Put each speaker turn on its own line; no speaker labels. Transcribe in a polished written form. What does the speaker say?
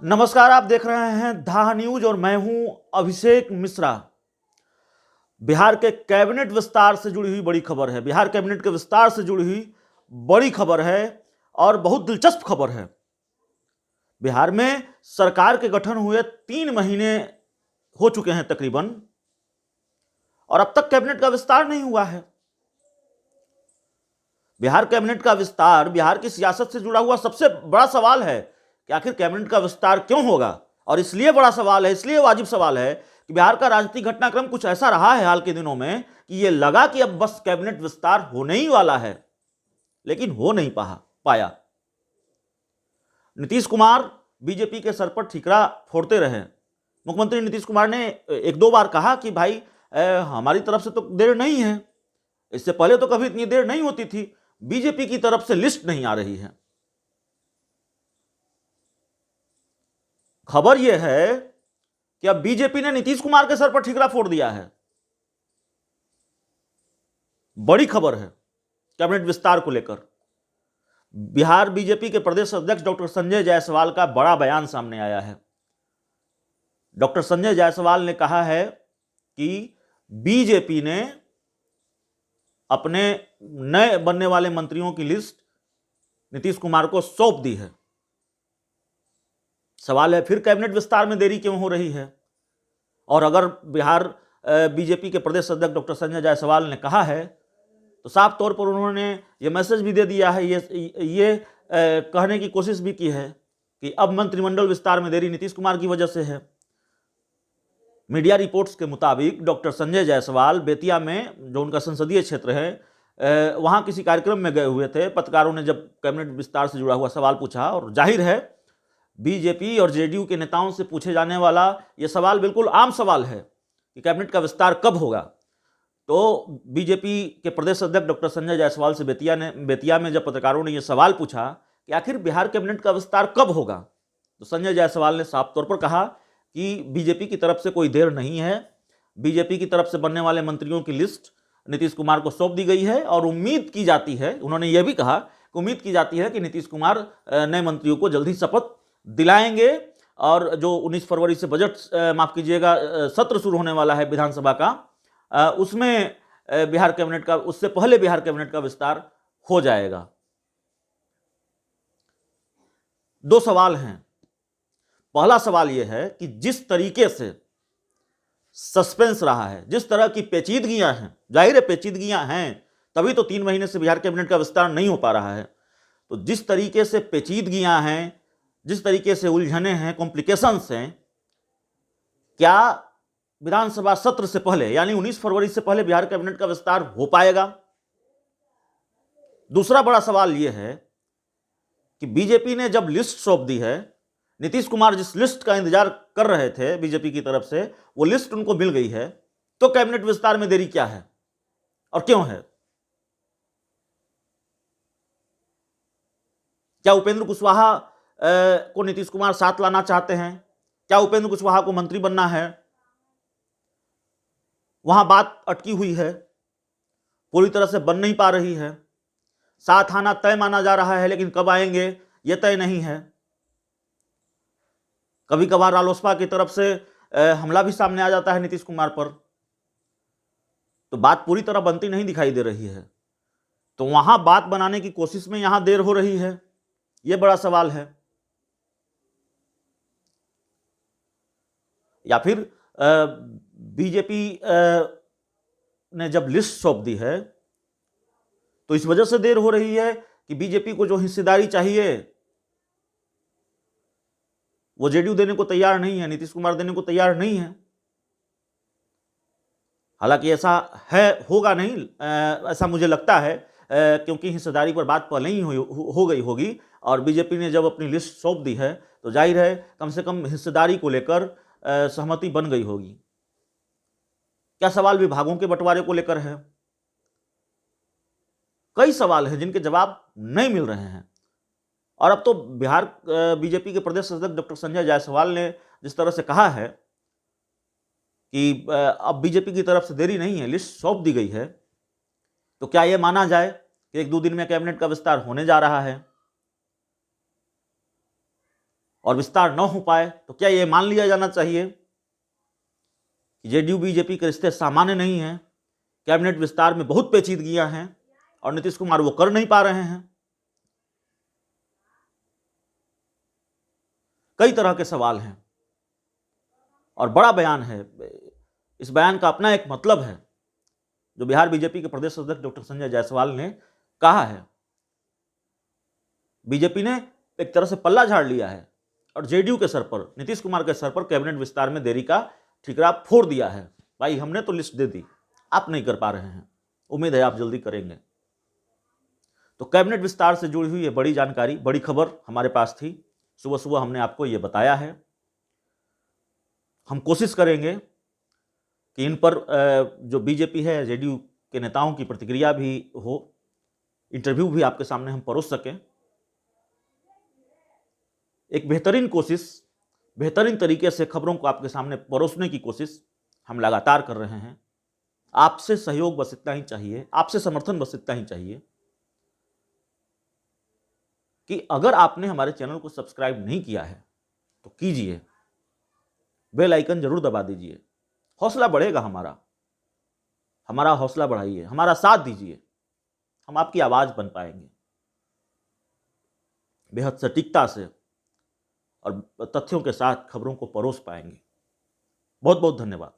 नमस्कार, आप देख रहे हैं धा न्यूज और मैं हूं अभिषेक मिश्रा। बिहार के कैबिनेट विस्तार से जुड़ी हुई बड़ी खबर है। बिहार कैबिनेट के विस्तार से जुड़ी हुई बड़ी खबर है और बहुत दिलचस्प खबर है। बिहार में सरकार के गठन हुए 3 महीने हो चुके हैं तकरीबन, और अब तक कैबिनेट का विस्तार नहीं हुआ है। बिहार कैबिनेट का विस्तार बिहार की सियासत से जुड़ा हुआ सबसे बड़ा सवाल है कि आखिर कैबिनेट का विस्तार क्यों होगा। और इसलिए बड़ा सवाल है, इसलिए वाजिब सवाल है कि बिहार का राजनीतिक घटनाक्रम कुछ ऐसा रहा है हाल के दिनों में कि यह लगा कि अब बस कैबिनेट विस्तार होने ही वाला है, लेकिन हो नहीं पाया। नीतीश कुमार बीजेपी के सर पर ठीकरा फोड़ते रहे। मुख्यमंत्री नीतीश कुमार ने एक दो बार कहा कि भाई हमारी तरफ से तो देर नहीं है, इससे पहले तो कभी इतनी देर नहीं होती थी, बीजेपी की तरफ से लिस्ट नहीं आ रही है। खबर यह है कि अब बीजेपी ने नीतीश कुमार के सर पर ठीकरा फोड़ दिया है। बड़ी खबर है कैबिनेट विस्तार को लेकर। बिहार बीजेपी के प्रदेश अध्यक्ष डॉक्टर संजय जायसवाल का बड़ा बयान सामने आया है। डॉक्टर संजय जायसवाल ने कहा है कि बीजेपी ने अपने नए बनने वाले मंत्रियों की लिस्ट नीतीश कुमार को सौंप दी है। सवाल है, फिर कैबिनेट विस्तार में देरी क्यों हो रही है? और अगर बिहार बीजेपी के प्रदेश अध्यक्ष डॉक्टर संजय जायसवाल ने कहा है तो साफ तौर पर उन्होंने ये मैसेज भी दे दिया है, ये कहने की कोशिश भी की है कि अब मंत्रिमंडल विस्तार में देरी नीतीश कुमार की वजह से है। मीडिया रिपोर्ट्स के मुताबिक डॉक्टर संजय जायसवाल बेतिया में, जो उनका संसदीय क्षेत्र है, वहां किसी कार्यक्रम में गए हुए थे। पत्रकारों ने जब कैबिनेट विस्तार से जुड़ा हुआ सवाल पूछा, और जाहिर है बीजेपी और जेडीयू के नेताओं से पूछे जाने वाला यह सवाल बिल्कुल आम सवाल है कि कैबिनेट का विस्तार कब होगा। तो बीजेपी के प्रदेश अध्यक्ष डॉक्टर संजय जायसवाल से बेतिया में जब पत्रकारों ने यह सवाल पूछा कि आखिर बिहार कैबिनेट का विस्तार कब होगा, तो संजय जायसवाल ने साफ तौर पर कहा कि बीजेपी की तरफ से कोई देर नहीं है। बीजेपी की तरफ से बनने वाले मंत्रियों की लिस्ट नीतीश कुमार को सौंप दी गई है और उम्मीद की जाती है, उन्होंने यह भी कहा कि उम्मीद की जाती है कि नीतीश कुमार नए मंत्रियों को जल्द ही शपथ दिलाएंगे। और जो 19 फरवरी से बजट माफ कीजिएगा सत्र शुरू होने वाला है विधानसभा का, उसमें बिहार कैबिनेट का, उससे पहले बिहार कैबिनेट का विस्तार हो जाएगा। दो सवाल हैं। पहला सवाल यह है कि जिस तरीके से सस्पेंस रहा है, जिस तरह की पेचीदगियां हैं, जाहिर है पेचीदगियां हैं, तभी तो 3 महीने से बिहार कैबिनेट का विस्तार नहीं हो पा रहा है। तो जिस तरीके से पेचीदगियां हैं, जिस तरीके से उलझने हैं, कॉम्प्लिकेशंस हैं, क्या विधानसभा सत्र से पहले यानी 19 फरवरी से पहले बिहार कैबिनेट का विस्तार हो पाएगा? दूसरा बड़ा सवाल यह है कि बीजेपी ने जब लिस्ट सौंप दी है, नीतीश कुमार जिस लिस्ट का इंतजार कर रहे थे बीजेपी की तरफ से, वो लिस्ट उनको मिल गई है, तो कैबिनेट विस्तार में देरी क्या है और क्यों है? क्या उपेंद्र कुशवाहा को नीतीश कुमार साथ लाना चाहते हैं? क्या उपेंद्र कुशवाहा को मंत्री बनना है? वहां बात अटकी हुई है, पूरी तरह से बन नहीं पा रही है। साथ आना तय माना जा रहा है, लेकिन कब आएंगे यह तय नहीं है। कभी कभार रालोसपा की तरफ से हमला भी सामने आ जाता है नीतीश कुमार पर, तो बात पूरी तरह बनती नहीं दिखाई दे रही है। तो वहां बात बनाने की कोशिश में यहां देर हो रही है, यह बड़ा सवाल है। या फिर बीजेपी ने जब लिस्ट सौंप दी है तो इस वजह से देर हो रही है कि बीजेपी को जो हिस्सेदारी चाहिए वो जेडीयू देने को तैयार नहीं है, नीतीश कुमार देने को तैयार नहीं है। हालांकि ऐसा है, होगा नहीं, ऐसा मुझे लगता है, क्योंकि हिस्सेदारी पर बात पहले ही हो गई होगी और बीजेपी ने जब अपनी लिस्ट सौंप दी है तो जाहिर है कम से कम हिस्सेदारी को लेकर सहमति बन गई होगी। क्या सवाल विभागों के बंटवारे को लेकर है? कई सवाल हैं जिनके जवाब नहीं मिल रहे हैं। और अब तो बिहार बीजेपी के प्रदेश अध्यक्ष डॉक्टर संजय जायसवाल ने जिस तरह से कहा है कि अब बीजेपी की तरफ से देरी नहीं है, लिस्ट सौंप दी गई है, तो क्या यह माना जाए कि 1-2 दिन में कैबिनेट का विस्तार होने जा रहा है? और विस्तार न हो पाए तो क्या ये मान लिया जाना चाहिए कि जेडीयू बीजेपी के रिश्ते सामान्य नहीं हैं, कैबिनेट विस्तार में बहुत पेचीदगियां हैं और नीतीश कुमार वो कर नहीं पा रहे हैं? कई तरह के सवाल हैं और बड़ा बयान है। इस बयान का अपना एक मतलब है जो बिहार बीजेपी के प्रदेश अध्यक्ष डॉक्टर संजय जायसवाल ने कहा है। बीजेपी ने एक तरह से पल्ला झाड़ लिया है और जेडीयू के सर पर, नीतीश कुमार के सर पर कैबिनेट विस्तार में देरी का ठिकरा फोड़ दिया है। भाई हमने तो लिस्ट दे दी, आप नहीं कर पा रहे हैं, उम्मीद है आप जल्दी करेंगे। तो कैबिनेट विस्तार से जुड़ी हुई ये बड़ी जानकारी, बड़ी खबर हमारे पास थी। सुबह सुबह हमने आपको ये बताया है। हम कोशिश करेंगे कि इन पर जो बीजेपी है, जेडीयू के नेताओं की प्रतिक्रिया भी हो, इंटरव्यू भी आपके सामने हम परोस सकें। एक बेहतरीन कोशिश, बेहतरीन तरीके से खबरों को आपके सामने परोसने की कोशिश हम लगातार कर रहे हैं। आपसे सहयोग बस इतना ही चाहिए, आपसे समर्थन बस इतना ही चाहिए कि अगर आपने हमारे चैनल को सब्सक्राइब नहीं किया है तो कीजिए, बेल आइकन जरूर दबा दीजिए। हौसला बढ़ेगा हमारा हौसला बढ़ाइए, हमारा साथ दीजिए, हम आपकी आवाज बन पाएंगे, बेहद सटीकता से और तथ्यों के साथ खबरों को परोस पाएंगे। बहुत बहुत धन्यवाद।